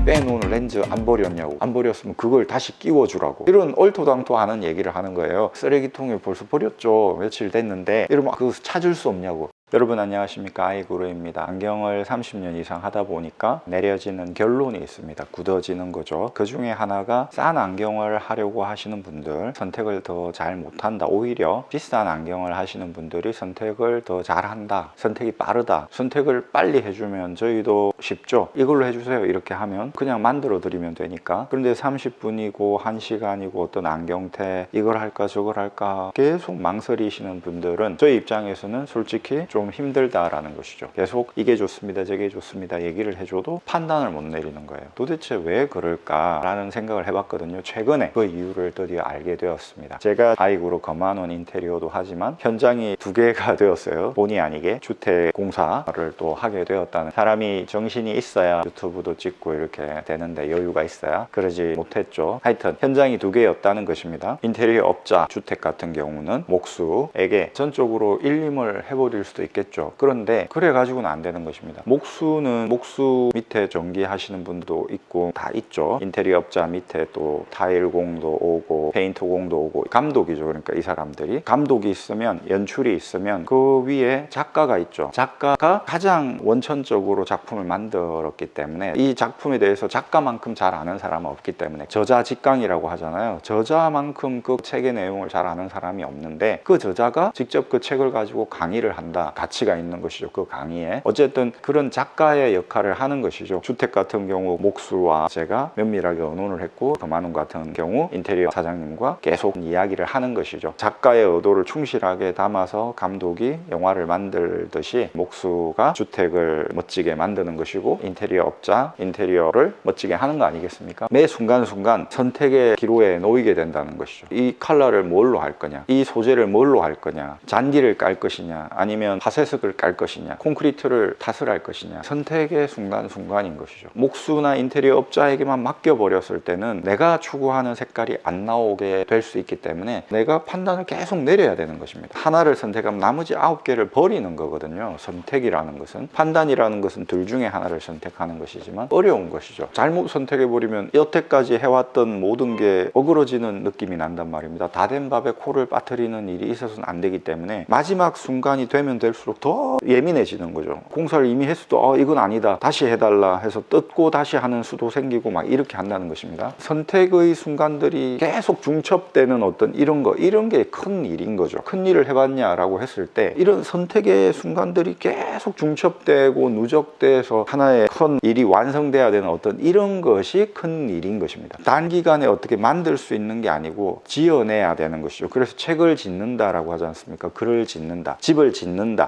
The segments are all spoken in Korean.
왜 빼놓은 렌즈 안 버렸냐고. 안 버렸으면 그걸 다시 끼워주라고. 이런 얼토당토하는 얘기를 하는 거예요. 쓰레기통에 벌써 버렸죠, 며칠 됐는데. 이러면 그거 찾을 수 없냐고. 여러분 안녕하십니까, 아이구루입니다. 안경을 30년 이상 하다 보니까 내려지는 결론이 있습니다. 굳어지는 거죠. 그 중에 하나가 싼 안경을 하려고 하시는 분들 선택을 더 잘 못한다. 오히려 비싼 안경을 하시는 분들이 선택을 더 잘한다. 선택이 빠르다. 선택을 빨리 해주면 저희도 쉽죠. 이걸로 해주세요 이렇게 하면 그냥 만들어 드리면 되니까. 그런데 30분이고 1시간이고 어떤 안경테 이걸 할까 저걸 할까 계속 망설이시는 분들은 저희 입장에서는 솔직히 좀 힘들다라는 것이죠. 계속 이게 좋습니다 저게 좋습니다 얘기를 해줘도 판단을 못 내리는 거예요. 도대체 왜 그럴까라는 생각을 해봤거든요. 최근에 그 이유를 드디어 알게 되었습니다. 제가 아이구루 거만원 인테리어도 하지만 현장이 2개가 되었어요. 본의 아니게 주택공사를 또 하게 되었다는, 사람이 정신이 있어야 유튜브도 찍고 이렇게 되는데 여유가 있어야 그러지 못했죠. 하여튼 현장이 2개였다는 것입니다. 인테리어 업자 주택 같은 경우는 목수에게 전적으로 일임을 해버릴 수도 있겠죠. 그런데 그래 가지고는 안 되는 것입니다. 목수는 목수 밑에 전기하시는 분도 있고 다 있죠. 인테리어 업자 밑에 또 타일 공도 오고 페인트 공도 오고 감독이죠. 그러니까 이 사람들이 감독이 있으면 연출이 있으면 그 위에 작가가 있죠. 작가가 가장 원천적으로 작품을 만들었기 때문에 이 작품에 대해서 작가만큼 잘 아는 사람은 없기 때문에 저자 직강이라고 하잖아요. 저자만큼 그 책의 내용을 잘 아는 사람이 없는데 그 저자가 직접 그 책을 가지고 강의를 한다. 가치가 있는 것이죠. 그 강의에 어쨌든 그런 작가의 역할을 하는 것이죠. 주택 같은 경우 목수와 제가 면밀하게 의논을 했고 거만원 같은 경우 인테리어 사장님과 계속 이야기를 하는 것이죠. 작가의 의도를 충실하게 담아서 감독이 영화를 만들듯이 목수가 주택을 멋지게 만드는 것이고 인테리어 업자 인테리어를 멋지게 하는 거 아니겠습니까? 매 순간순간 선택의 기로에 놓이게 된다는 것이죠. 이 컬러를 뭘로 할 거냐, 이 소재를 뭘로 할 거냐, 잔디를 깔 것이냐 아니면 화쇄석을 깔 것이냐, 콘크리트를 탓을 할 것이냐, 선택의 순간순간인 것이죠. 목수나 인테리어 업자에게만 맡겨버렸을 때는 내가 추구하는 색깔이 안 나오게 될 수 있기 때문에 내가 판단을 계속 내려야 되는 것입니다. 하나를 선택하면 나머지 9개를 버리는 거거든요. 선택이라는 것은, 판단이라는 것은 둘 중에 하나를 선택하는 것이지만 어려운 것이죠. 잘못 선택해버리면 여태까지 해왔던 모든 게 어그러지는 느낌이 난단 말입니다. 다 된 밥에 코를 빠뜨리는 일이 있어서는 안 되기 때문에 마지막 순간이 되면 될수록 더 예민해지는 거죠. 공사를 이미 했어도 이건 아니다 다시 해달라 해서 뜯고 다시 하는 수도 생기고 막 이렇게 한다는 것입니다. 선택의 순간들이 계속 중첩되는 어떤 이런 게 큰 일인 거죠. 큰 일을 해봤냐라고 했을 때 이런 선택의 순간들이 계속 중첩되고 누적돼서 하나의 큰 일이 완성돼야 되는 어떤 이런 것이 큰 일인 것입니다. 단기간에 어떻게 만들 수 있는 게 아니고 지어내야 되는 것이죠. 그래서 책을 짓는다라고 하지 않습니까? 글을 짓는다, 집을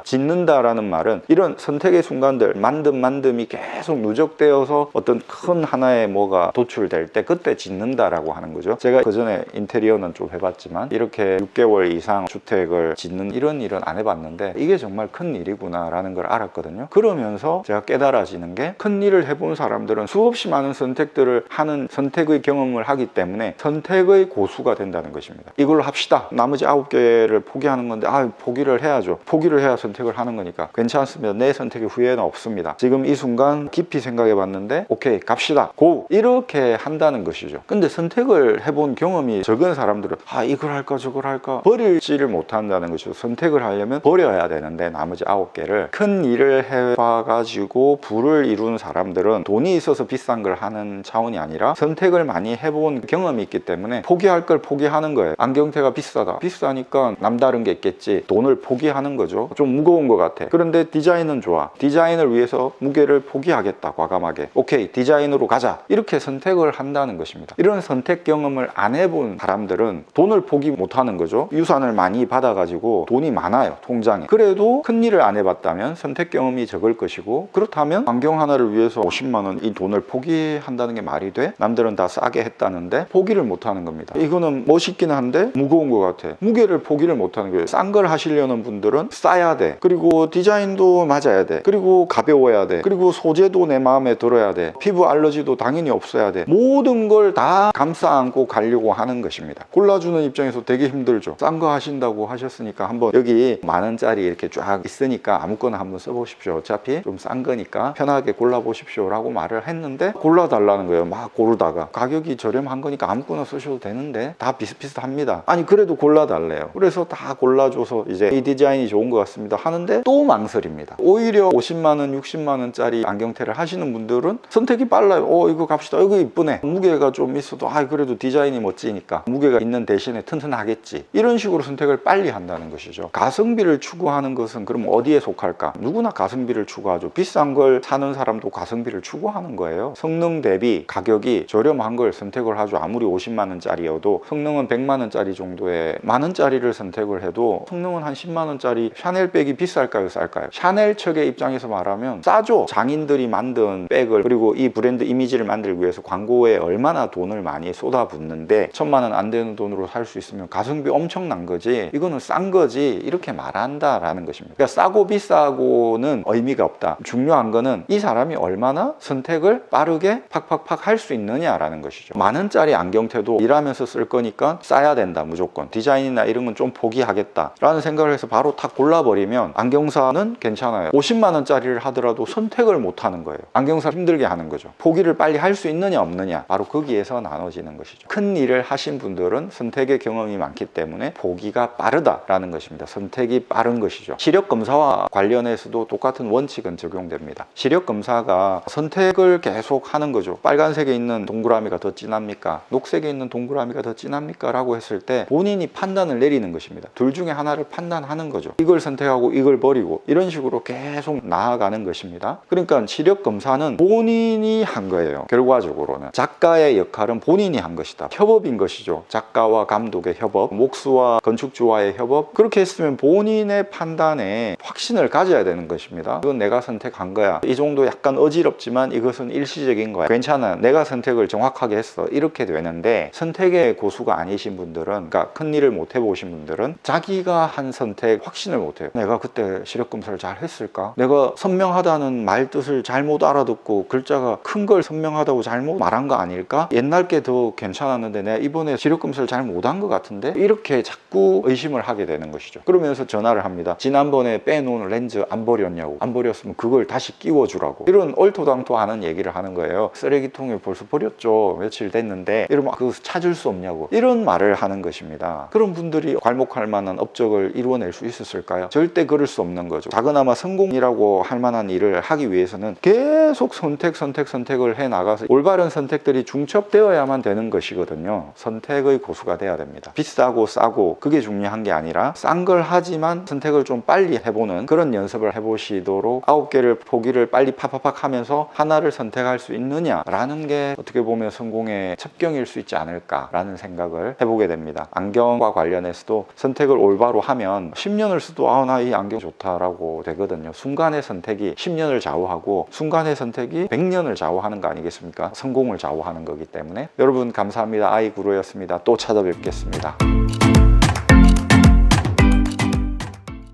짓는다라는 말은 이런 선택의 순간들, 만듦이 계속 누적되어서 어떤 큰 하나의 뭐가 도출될 때 그때 짓는다라고 하는 거죠. 제가 그전에 인테리어는 좀 해봤지만 이렇게 6개월 이상 주택을 짓는 이런 일은 안 해봤는데 이게 정말 큰 일이구나 라는 걸 알았거든요. 그러면서 제가 깨달아지는 게, 큰 일을 해본 사람들은 수없이 많은 선택들을 하는 선택의 경험을 하기 때문에 선택의 고수가 된다는 것입니다. 이걸로 합시다. 나머지 9개를 포기하는 건데 포기를 해야죠. 포기를 해야 선택을 하는 거니까 괜찮습니다. 내 선택에 후회는 없습니다. 지금 이 순간 깊이 생각해 봤는데 오케이 갑시다 고 이렇게 한다는 것이죠. 근데 선택을 해본 경험이 적은 사람들은 이걸 할까 저걸 할까 버리지를 못한다는 것이죠. 선택을 하려면 버려야 되는데 나머지 9개를 큰 일을 해봐가지고 부를 이룬 사람들은 돈이 있어서 비싼 걸 하는 차원이 아니라 선택을 많이 해본 경험이 있기 때문에 포기할 걸 포기하는 거예요. 안경테가 비싸니까 남다른 게 있겠지, 돈을 포기하는 거죠. 좀 무거운 것 같아. 그런데 디자인은 좋아. 디자인을 위해서 무게를 포기하겠다. 과감하게 오케이 디자인으로 가자 이렇게 선택을 한다는 것입니다. 이런 선택 경험을 안 해본 사람들은 돈을 포기 못하는 거죠. 유산을 많이 받아가지고 돈이 많아요 통장에. 그래도 큰 일을 안 해봤다면 선택 경험이 적을 것이고, 그렇다면 안경 하나를 위해서 50만 원 이 돈을 포기한다는 게 말이 돼? 남들은 다 싸게 했다는데 포기를 못하는 겁니다. 이거는 멋있긴 한데 무거운 것 같아. 무게를 포기를 못하는 거예요. 싼 걸 하시려는 분들은 싸야 돼. 돼. 그리고 디자인도 맞아야 돼. 그리고 가벼워야 돼. 그리고 소재도 내 마음에 들어야 돼. 피부 알러지도 당연히 없어야 돼. 모든 걸 다 감싸 안고 가려고 하는 것입니다. 골라주는 입장에서 되게 힘들죠. 싼 거 하신다고 하셨으니까 한번 여기 10,000원짜리 이렇게 쫙 있으니까 아무거나 한번 써보십시오. 어차피 좀 싼 거니까 편하게 골라보십시오 라고 말을 했는데 골라달라는 거예요. 막 고르다가 가격이 저렴한 거니까 아무거나 쓰셔도 되는데 다 비슷비슷합니다. 아니 그래도 골라달래요. 그래서 다 골라줘서 이제 이 디자인이 좋은 것 같습니다 하는데 또 망설입니다. 오히려 50만원 60만원짜리 안경테를 하시는 분들은 선택이 빨라요. 이거 갑시다. 이거 이쁘네. 무게가 좀 있어도 그래도 디자인이 멋지니까 무게가 있는 대신에 튼튼하겠지. 이런 식으로 선택을 빨리 한다는 것이죠. 가성비를 추구하는 것은 그럼 어디에 속할까? 누구나 가성비를 추구하죠. 비싼 걸 사는 사람도 가성비를 추구하는 거예요. 성능 대비 가격이 저렴한 걸 선택을 하죠. 아무리 50만원짜리여도 성능은 100만원짜리 정도의 만원짜리를 선택을 해도 성능은 한 10만원짜리 샤넬백이 비쌀까요? 쌀까요? 샤넬 측의 입장에서 말하면 싸죠. 장인들이 만든 백을 그리고 이 브랜드 이미지를 만들기 위해서 광고에 얼마나 돈을 많이 쏟아붓는데 1,000만원 안 되는 돈으로 살 수 있으면 가성비 엄청난 거지 이거는 싼 거지 이렇게 말한다라는 것입니다. 그러니까 싸고 비싸고는 의미가 없다. 중요한 거는 이 사람이 얼마나 선택을 빠르게 팍팍팍 할 수 있느냐라는 것이죠. 만원짜리 안경테도 일하면서 쓸 거니까 싸야 된다 무조건. 디자인이나 이런 건 좀 포기하겠다 라는 생각을 해서 바로 탁 골라버리면 안경사는 괜찮아요. 50만원짜리를 하더라도 선택을 못 하는 거예요. 안경사 힘들게 하는 거죠. 포기를 빨리 할 수 있느냐 없느냐 바로 거기에서 나눠지는 것이죠. 큰 일을 하신 분들은 선택의 경험이 많기 때문에 포기가 빠르다라는 것입니다. 선택이 빠른 것이죠. 시력검사와 관련해서도 똑같은 원칙은 적용됩니다. 시력검사가 선택을 계속 하는 거죠. 빨간색에 있는 동그라미가 더 진합니까? 녹색에 있는 동그라미가 더 진합니까? 라고 했을 때 본인이 판단을 내리는 것입니다. 둘 중에 하나를 판단하는 거죠. 이걸 선택하고 이걸 버리고 이런 식으로 계속 나아가는 것입니다. 그러니까 시력검사는 본인이 한 거예요. 결과적으로는 작가의 역할은 본인이 한 것이다. 협업인 것이죠. 작가와 감독의 협업, 목수와 건축주와의 협업. 그렇게 했으면 본인의 판단에 확신을 가져야 되는 것입니다. 이건 내가 선택한 거야. 이 정도 약간 어지럽지만 이것은 일시적인 거야. 괜찮아. 내가 선택을 정확하게 했어. 이렇게 되는데 선택의 고수가 아니신 분들은 그러니까 큰 일을 못 해보신 분들은 자기가 한 선택 확신을 못 해요. 내가 그때 시력검사를 잘 했을까? 내가 선명하다는 말 뜻을 잘못 알아듣고 글자가 큰 걸 선명하다고 잘못 말한 거 아닐까? 옛날 게 더 괜찮았는데 내가 이번에 시력검사를 잘 못한 것 같은데? 이렇게 자꾸 의심을 하게 되는 것이죠. 그러면서 전화를 합니다. 지난번에 빼놓은 렌즈 안 버렸냐고. 안 버렸으면 그걸 다시 끼워주라고. 이런 얼토당토하는 얘기를 하는 거예요. 쓰레기통에 벌써 버렸죠. 며칠 됐는데 이러면 그거 찾을 수 없냐고. 이런 말을 하는 것입니다. 그런 분들이 괄목할 만한 업적을 이루어낼 수 있었을까요? 절대 그럴 수 없는 거죠. 작은아마 성공이라고 할 만한 일을 하기 위해서는 계속 선택을 해 나가서 올바른 선택들이 중첩되어야만 되는 것이거든요. 선택의 고수가 돼야 됩니다. 비싸고 싸고 그게 중요한 게 아니라 싼 걸 하지만 선택을 좀 빨리 해보는 그런 연습을 해보시도록 9개를 포기를 빨리 팍팍팍 하면서 하나를 선택할 수 있느냐라는 게 어떻게 보면 성공의 첩경일 수 있지 않을까라는 생각을 해보게 됩니다. 안경과 관련해서도 선택을 올바로 하면 10년을 써도 나 이 안경 좋다라고 되거든요. 순간의 선택이 10년을 좌우하고 순간의 선택이 100년을 좌우하는 거 아니겠습니까? 성공을 좌우하는 거기 때문에 여러분 감사합니다. 아이구루였습니다. 또 찾아뵙겠습니다.